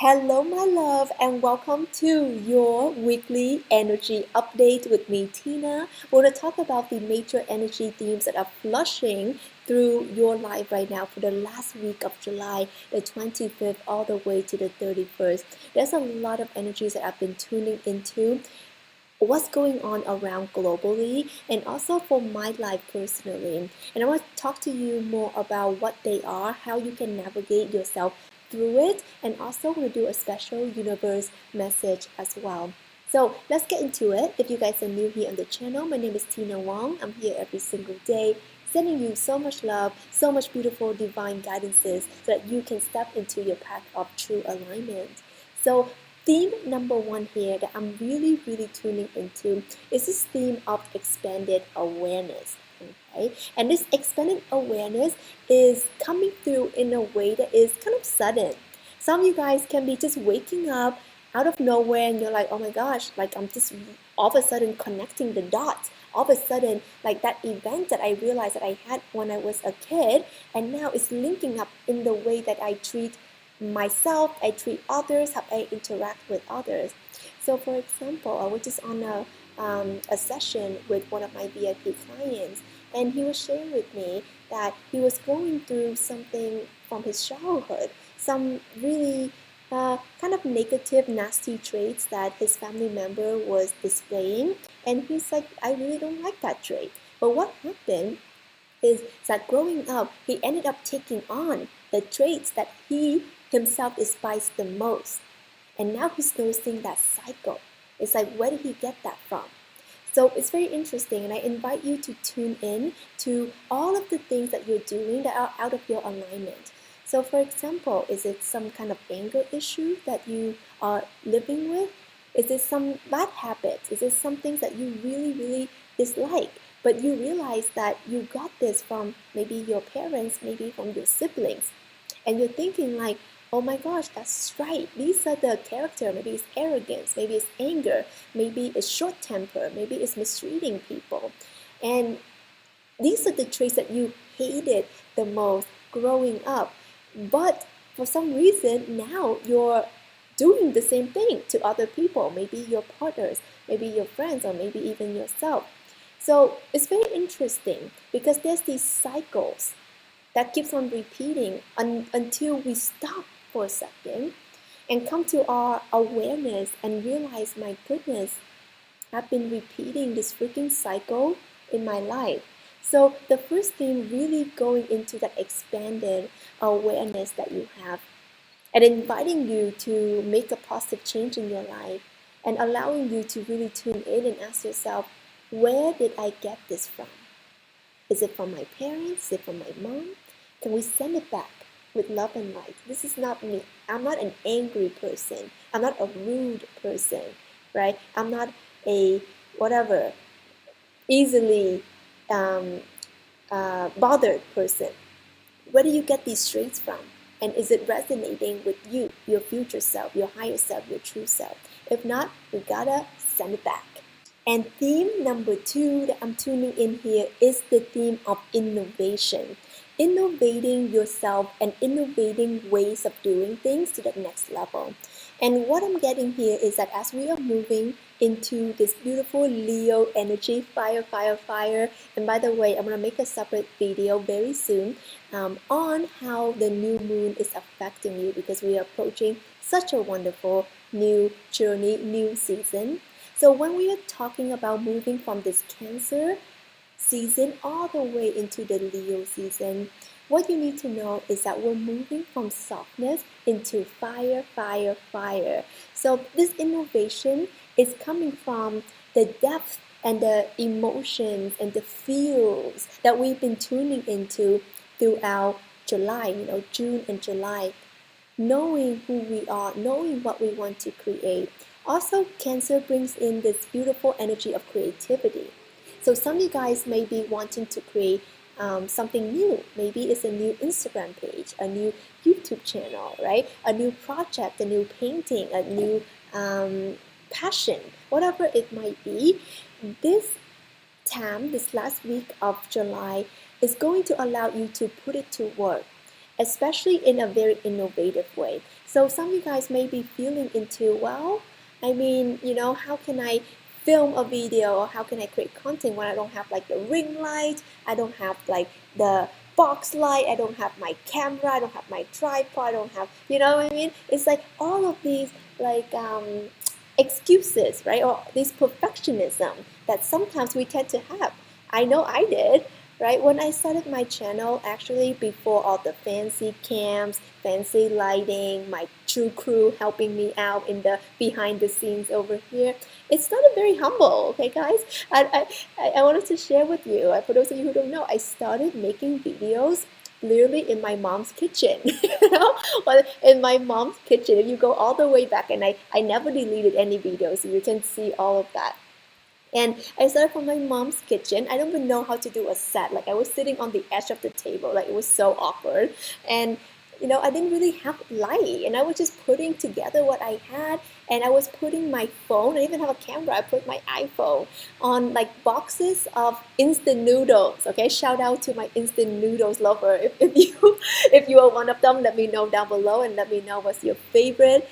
Hello, my love, and welcome to your weekly energy update with me, Tina. We're going to talk about the major energy themes that are flushing through your life right now for the last week of July, the 25th, all the way to the 31st. There's a lot of energies that I've been tuning into. What's going on around globally and also for my life personally. And I want to talk to you more about what they are, how you can navigate yourself through it, and also want to do a special universe message as well. So let's get into it. If you guys are new here on the channel, my name is Tina Wong. I'm here every single day sending you so much love, so much beautiful divine guidances so that you can step into your path of true alignment. So theme number one here that I'm really tuning into is this theme of expanded awareness. Okay, and this expanded awareness is coming through in a way that is kind of sudden. Some of you guys can be just waking up out of nowhere and you're like, oh my gosh, like I'm just all of a sudden connecting the dots. All of a sudden, like that event that I realized that I had when I was a kid, and now it's linking up in the way that I treat myself, I treat others, how I interact with others. So for example, I was just on a session with one of my VIP clients, and he was sharing with me that he was going through something from his childhood, some really kind of negative, nasty traits that his family member was displaying, and he's like, I really don't like that trait. But what happened is that growing up, he ended up taking on the traits that he himself despised the most. And now he's noticing that cycle. It's like, where did he get that from? So it's very interesting, and I invite you to tune in to all of the things that you're doing that are out of your alignment. So for example, is it some kind of anger issue that you are living with? Is it some bad habits? Is it some things that you really dislike? But you realize that you got this from maybe your parents, maybe from your siblings. And you're thinking like, oh my gosh, that's right. These are the character. Maybe it's arrogance, maybe it's anger, maybe it's short temper, maybe it's mistreating people. And these are the traits that you hated the most growing up. But for some reason, now you're doing the same thing to other people, maybe your partners, maybe your friends, or maybe even yourself. So it's very interesting because there's these cycles that keeps on repeating until we stop for a second and come to our awareness and realize, my goodness, I've been repeating this freaking cycle in my life. So the first thing, really going into that expanded awareness that you have and inviting you to make a positive change in your life and allowing you to really tune in and ask yourself, where did I get this from? Is it from my parents? Is it from my mom? Can we send it back with love and light? This is not me. I'm not an angry person. I'm not a rude person, right? I'm not a whatever, easily bothered person. Where do you get these traits from? And is it resonating with you, your future self, your higher self, your true self? If not, we gotta send it back. And theme number two that I'm tuning in here is the theme of innovation. Innovating yourself and innovating ways of doing things to the next level. And what I'm getting here is that as we are moving into this beautiful Leo energy, fire. And by the way, I'm going to make a separate video very soon on how the new moon is affecting you, because we are approaching such a wonderful new journey, new season. So when we are talking about moving from this Cancer season all the way into the Leo season, what you need to know is that we're moving from softness into fire. So this innovation is coming from the depth and the emotions and the feels that we've been tuning into throughout July, June and July, knowing who we are, knowing what we want to create. Also, Cancer brings in this beautiful energy of creativity. So some of you guys may be wanting to create something new. Maybe it's a new Instagram page, a new YouTube channel, right? A new project, a new painting, a new passion, whatever it might be. This this last week of July, is going to allow you to put it to work, especially in a very innovative way. So some of you guys may be feeling into, well, I mean, how can I film a video, or how can I create content when I don't have like the ring light, I don't have like the box light, I don't have my camera, I don't have my tripod, I don't have, you know what I mean? It's like all of these like excuses, right? Or this perfectionism that sometimes we tend to have. I know I did, right? When I started my channel, actually before all the fancy cams, fancy lighting, my true crew helping me out in the behind the scenes over here, it started very humble, okay guys? I wanted to share with you, for those of you who don't know, I started making videos literally in my mom's kitchen, well, in my mom's kitchen. If you go all the way back, and I never deleted any videos, so you can see all of that. And I started from my mom's kitchen. I don't even know how to do a set. Like I was sitting on the edge of the table, like it was so awkward. And I didn't really have light, and I was just putting together what I had, and I was putting my phone. I didn't even have a camera. I put my iPhone on like boxes of instant noodles. Okay, shout out to my instant noodles lover. If you if you are one of them, let me know down below, and let me know what's your favorite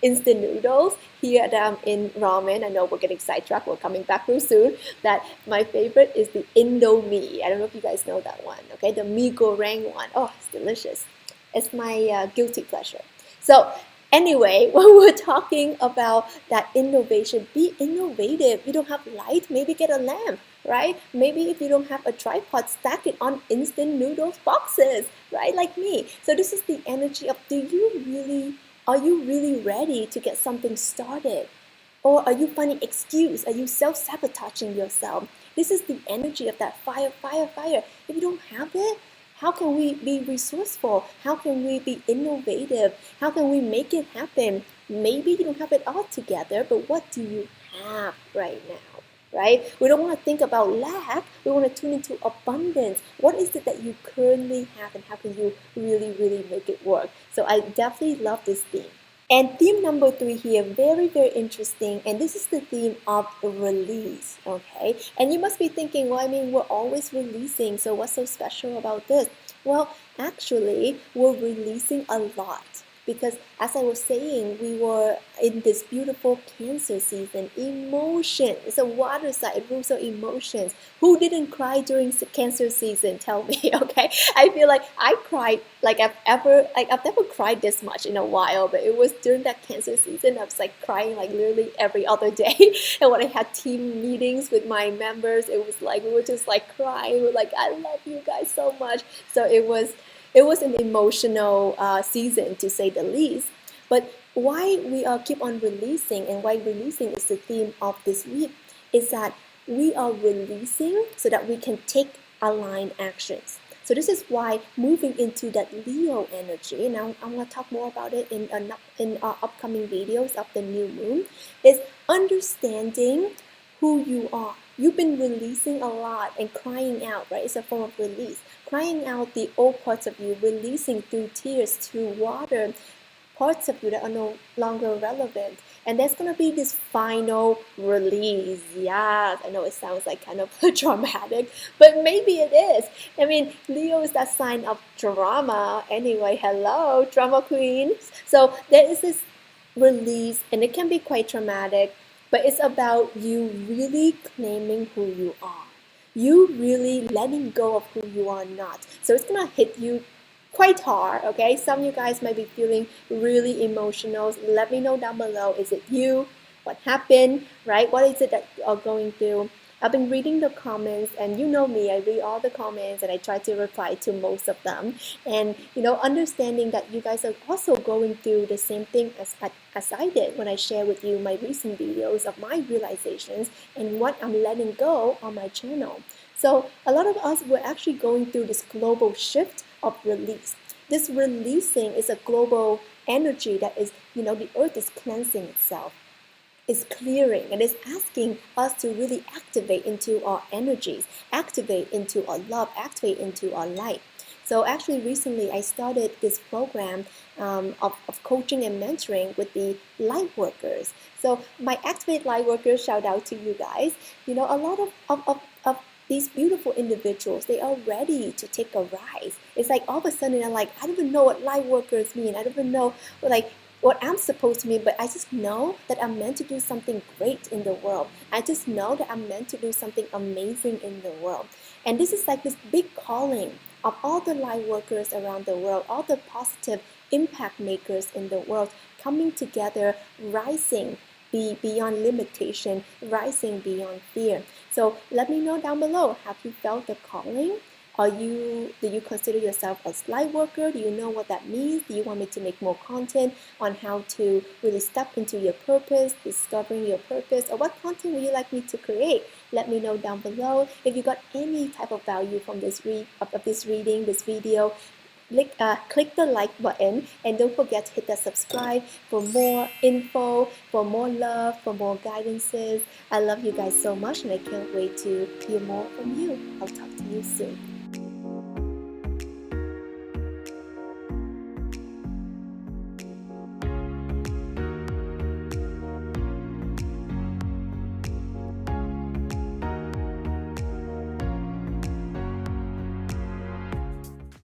instant noodles. Here in ramen, I know we're getting sidetracked, we're coming back real soon, that my favorite is the Indomie. I don't know if you guys know that one, okay? The mee goreng one. Oh, it's delicious. It's my guilty pleasure. So anyway, when we're talking about that innovation, be innovative. You don't have light, maybe get a lamp, right? Maybe if you don't have a tripod, stack it on instant noodles boxes, right? Like me. So this is the energy of, are you really ready to get something started? Or are you finding excuse? Are you self-sabotaging yourself? This is the energy of that fire, fire, fire. If you don't have it, how can we be resourceful? How can we be innovative? How can we make it happen? Maybe you don't have it all together, but what do you have right now? Right? We don't want to think about lack. We want to tune into abundance. What is it that you currently have, and how can you really, really make it work? So I definitely love this theme. And theme number 3 here, very, very interesting. And this is the theme of release, okay? And you must be thinking, well, I mean, we're always releasing, so what's so special about this? Well, actually, we're releasing a lot. Because as I was saying, we were in this beautiful Cancer season. Emotion. It's a water sign. It rules our emotions. Who didn't cry during Cancer season? Tell me, okay? I feel like I cried like I've never cried this much in a while, but it was during that Cancer season. I was like crying like literally every other day. And when I had team meetings with my members, it was like we were just like crying. We were like, I love you guys so much. So it was an emotional season, to say the least. But why we keep on releasing, and why releasing is the theme of this week, is that we are releasing so that we can take aligned actions. So this is why moving into that Leo energy, now I'm going to talk more about it in our upcoming videos of the new moon, is understanding who you are. You've been releasing a lot and crying out, right? It's a form of release. Crying out the old parts of you, releasing through tears, through water, parts of you that are no longer relevant. And there's going to be this final release. Yes, I know it sounds like kind of dramatic, but maybe it is. I mean, Leo is that sign of drama. Anyway, hello, drama queens. So there is this release, and it can be quite traumatic, but it's about you really claiming who you are. You really letting go of who you are not. So it's going to hit you quite hard, okay? Some of you guys might be feeling really emotional. Let me know down below. Is it you? What happened, right? What is it that you are going through? I've been reading the comments, and you know me, I read all the comments and I try to reply to most of them. And understanding that you guys are also going through the same thing as I did when I share with you my recent videos of my realizations and what I'm letting go on my channel. So a lot of us were actually going through this global shift of release. This releasing is a global energy that is, the earth is cleansing itself, is clearing, and is asking us to really activate into our energies, activate into our love, activate into our light. So actually recently I started this program of coaching and mentoring with the light workers. So my Activate light workers, shout out to you guys. A lot of these beautiful individuals, they are ready to take a rise. It's like all of a sudden they're like, I don't even know what light workers mean. I don't even know what I'm supposed to mean, but I just know that I'm meant to do something great in the world. I just know that I'm meant to do something amazing in the world. And this is like this big calling of all the light workers around the world, all the positive impact makers in the world coming together, rising beyond limitation, rising beyond fear. So let me know down below, have you felt the calling? Do you consider yourself a light worker? Do you know what that means? Do you want me to make more content on how to really step into your purpose, discovering your purpose, or what content would you like me to create? Let me know down below. If you got any type of value from this reading, this video, click the like button, and don't forget to hit that subscribe for more info, for more love, for more guidances. I love you guys so much, and I can't wait to hear more from you. I'll talk to you soon.